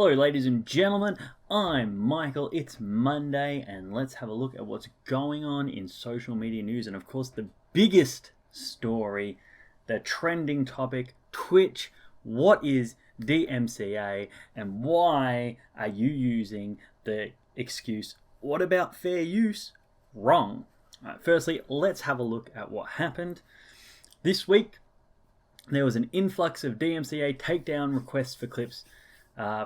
Hello ladies and gentlemen, I'm Michael, it's Monday and let's have a look at what's going on in social media news and of course the biggest story, the trending topic, Twitch. What is DMCA and why are you using the excuse, what about fair use, wrong? Firstly, let's have a look at what happened. This week there was an influx of DMCA takedown requests for clips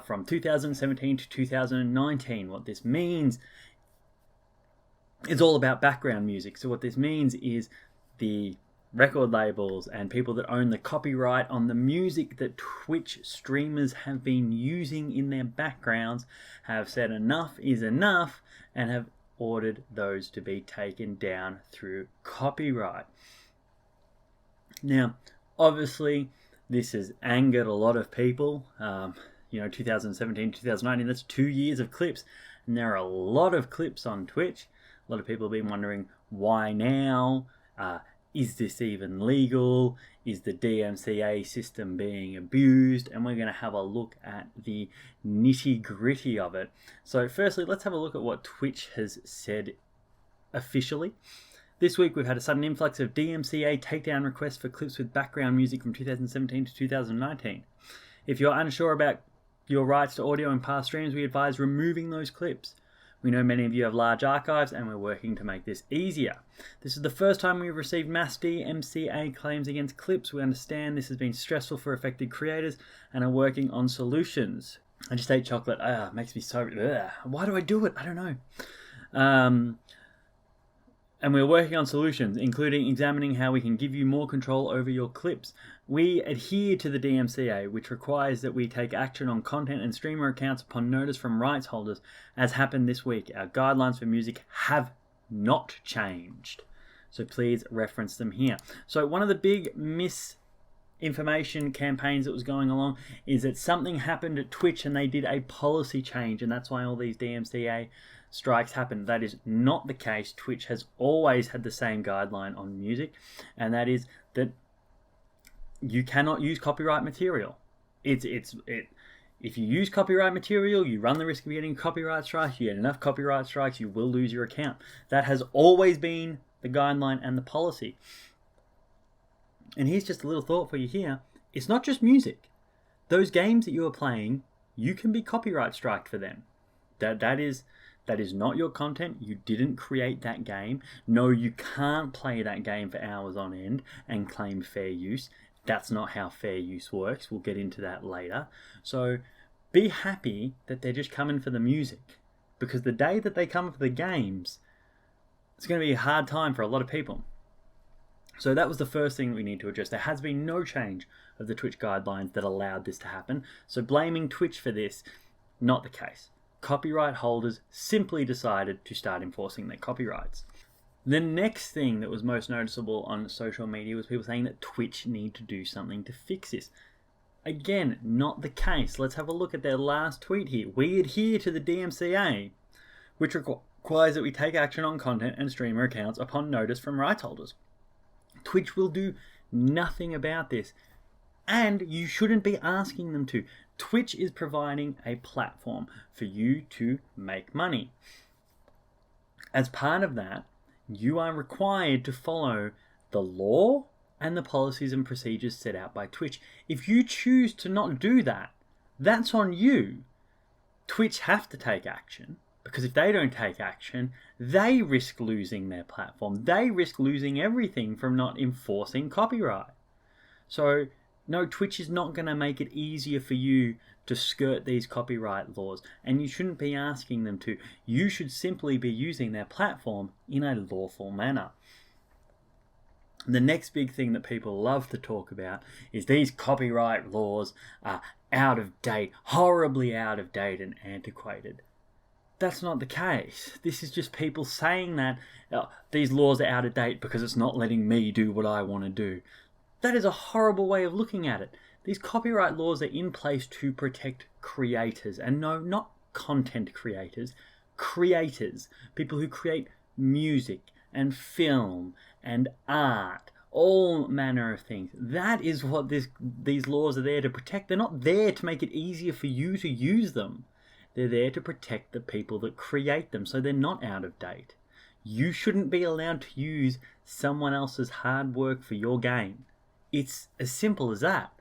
from 2017 to 2019. What this means is all about background music. So what this means is the record labels and people that own the copyright on the music that Twitch streamers have been using in their backgrounds have said enough is enough and have ordered those to be taken down through copyright. Now, obviously, this has angered a lot of people. 2017, 2019, that's 2 years of clips. And there are a lot of clips on Twitch. A lot of people have been wondering, why now? Is this even legal? Is the DMCA system being abused? And we're going to have a look at the nitty-gritty of it. So firstly, let's have a look at what Twitch has said officially. This week we've had a sudden influx of DMCA takedown requests for clips with background music from 2017 to 2019. If you're unsure about your rights to audio in past streams, we advise removing those clips. We know many of you have large archives and we're working to make this easier. This is the first time we've received mass DMCA claims against clips. We understand this has been stressful for affected creators and are working on solutions. I just ate chocolate. It makes me so... Why do I do it? I don't know. And we're working on solutions, including examining how we can give you more control over your clips. We adhere to the DMCA, which requires that we take action on content and streamer accounts upon notice from rights holders, as happened this week. Our guidelines for music have not changed, so please reference them here. So one of the big misinformation campaigns that was going along is that something happened at Twitch and they did a policy change, and that's why all these DMCA strikes happen. That is not the case. Twitch has always had the same guideline on music, and that is that you cannot use copyright material. If you use copyright material, you run the risk of getting copyright strikes. You get enough copyright strikes, you will lose your account. That has always been the guideline and the policy. And here's just a little thought for you here. It's not just music. Those games that you are playing, you can be copyright striked for them. That is not your content. You didn't create that game. No, you can't play that game for hours on end and claim fair use. That's not how fair use works. We'll get into that later. So be happy that they're just coming for the music, because the day that they come for the games, it's going to be a hard time for a lot of people. So that was the first thing we need to address. There has been no change of the Twitch guidelines that allowed this to happen. So blaming Twitch for this, not the case. Copyright holders simply decided to start enforcing their copyrights. The next thing that was most noticeable on social media was people saying that Twitch need to do something to fix this. Again, not the case. Let's have a look at their last tweet here. We adhere to the DMCA, which requires that we take action on content and streamer accounts upon notice from rights holders. Twitch will do nothing about this, and you shouldn't be asking them to. Twitch is providing a platform for you to make money. As part of that, you are required to follow the law and the policies and procedures set out by Twitch. If you choose to not do that, that's on you. Twitch have to take action, because if they don't take action, they risk losing their platform. They risk losing everything from not enforcing copyright. So no, Twitch is not going to make it easier for you to skirt these copyright laws, and you shouldn't be asking them to. You should simply be using their platform in a lawful manner. The next big thing that people love to talk about is these copyright laws are out of date, horribly out of date and antiquated. That's not the case. This is just people saying that these laws are out of date because it's not letting me do what I want to do. That is a horrible way of looking at it. These copyright laws are in place to protect creators. And no, not content creators. Creators. People who create music and film and art. all manner of things. That is what these laws are there to protect. They're not there to make it easier for you to use them. They're there to protect the people that create them, so they're not out of date. You shouldn't be allowed to use someone else's hard work for your game. It's as simple as that.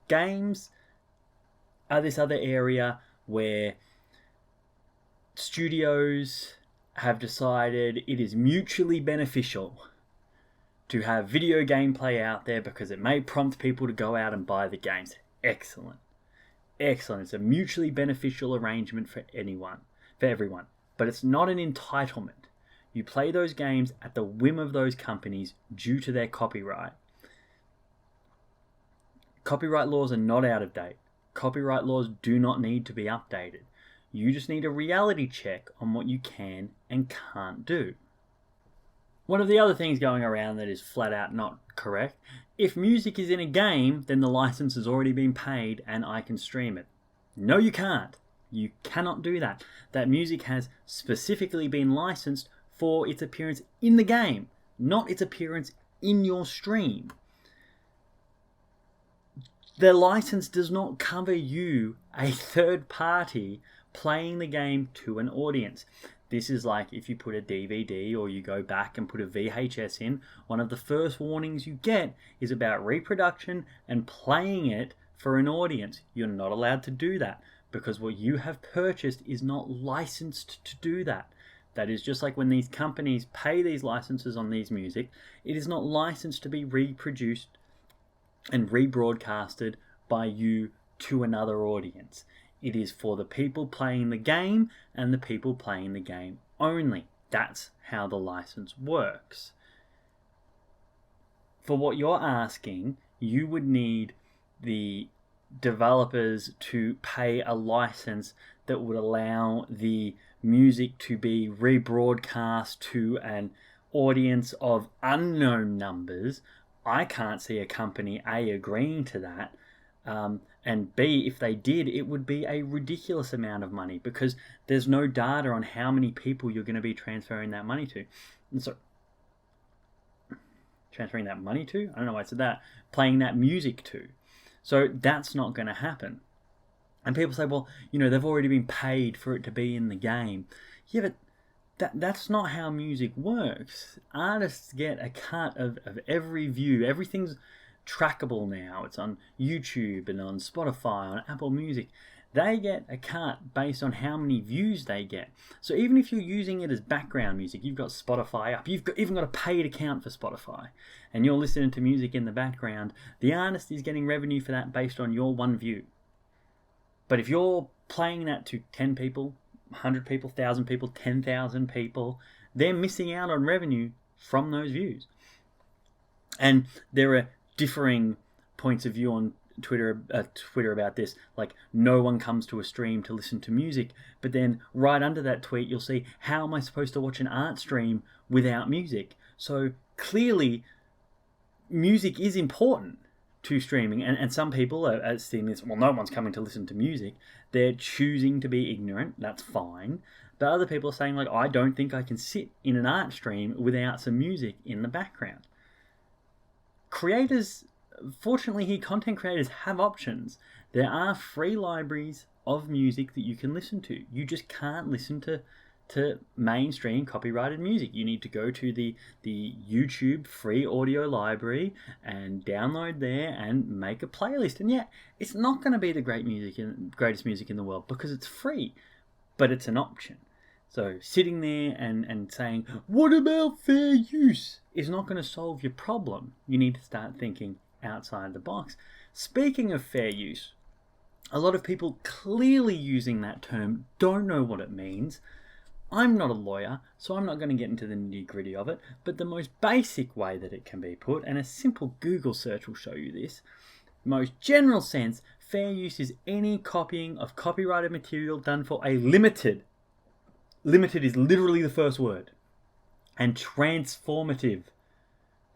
Games are this other area where studios have decided it is mutually beneficial to have video gameplay out there because it may prompt people to go out and buy the games. Excellent. Excellent. It's a mutually beneficial arrangement for everyone. But it's not an entitlement. You play those games at the whim of those companies due to their copyright. Copyright laws are not out of date. Copyright laws do not need to be updated. You just need a reality check on what you can and can't do. One of the other things going around that is flat out not correct, if music is in a game, then the license has already been paid and I can stream it. No, you can't. You cannot do that. That music has specifically been licensed for its appearance in the game, not its appearance in your stream. The license does not cover you, a third party, playing the game to an audience. This is like if you put a DVD or you go back and put a VHS in, one of the first warnings you get is about reproduction and playing it for an audience. You're not allowed to do that because what you have purchased is not licensed to do that. That is just like when these companies pay these licenses on these music, it is not licensed to be reproduced and rebroadcasted by you to another audience. It is for the people playing the game and the people playing the game only. That's how the license works. For what you're asking, you would need the developers to pay a license that would allow the music to be rebroadcast to an audience of unknown numbers. I can't see a company A agreeing to that. And B, if they did, it would be a ridiculous amount of money because there's no data on how many people you're going to be transferring that money to. And so, transferring that money to? I don't know why I said that. Playing that music to. So that's not going to happen. And people say, well, they've already been paid for it to be in the game. Yeah, but that's not how music works. Artists get a cut of every view. Everything's trackable now. It's on YouTube and on Spotify, on Apple Music. They get a cut based on how many views they get. So even if you're using it as background music, you've got Spotify up, you've even got a paid account for Spotify, and you're listening to music in the background, the artist is getting revenue for that based on your one view. But if you're playing that to 10 people, 100 people, 1,000 people, 10,000 people, they're missing out on revenue from those views. And there are differing points of view on Twitter about this. Like, no one comes to a stream to listen to music, but then right under that tweet you'll see, how am I supposed to watch an art stream without music? So clearly music is important to streaming, and some people are seeing this, well, no one's coming to listen to music. They're choosing to be ignorant. That's fine. But other people are saying, like, I don't think I can sit in an art stream without some music in the background. Creators, fortunately here, content creators have options. There are free libraries of music that you can listen to. You just can't listen to mainstream copyrighted music. You need to go to the YouTube free audio library and download there and make a playlist. And yeah, it's not going to be the greatest music in the world because it's free, but it's an option. So sitting there and saying, what about fair use, is not going to solve your problem. You need to start thinking outside the box. Speaking of fair use, a lot of people clearly using that term don't know what it means. I'm not a lawyer, so I'm not going to get into the nitty-gritty of it, but the most basic way that it can be put, and a simple Google search will show you this, most general sense, fair use is any copying of copyrighted material done for a limited is literally the first word, and transformative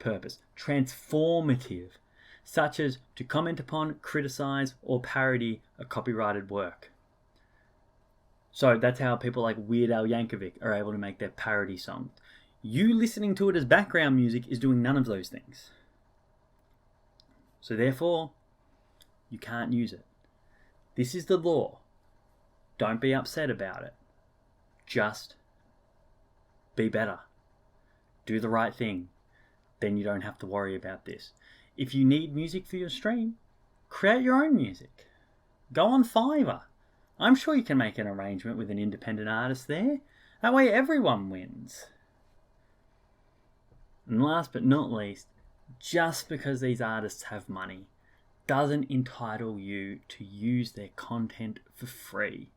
purpose. Transformative, such as to comment upon, criticize, or parody a copyrighted work. So that's how people like Weird Al Yankovic are able to make their parody songs. You listening to it as background music is doing none of those things. So therefore, you can't use it. This is the law. Don't be upset about it. Just be better. Do the right thing. Then you don't have to worry about this. If you need music for your stream, create your own music. Go on Fiverr. I'm sure you can make an arrangement with an independent artist there. That way everyone wins. And last but not least, just because these artists have money doesn't entitle you to use their content for free.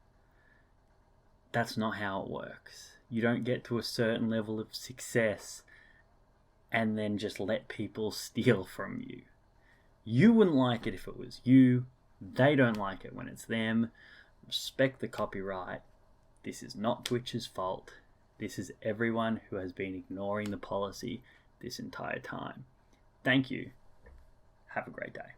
That's not how it works. You don't get to a certain level of success and then just let people steal from you. You wouldn't like it if it was you. They don't like it when it's them. Respect the copyright. This is not Twitch's fault. This is everyone who has been ignoring the policy this entire time. Thank you. Have a great day.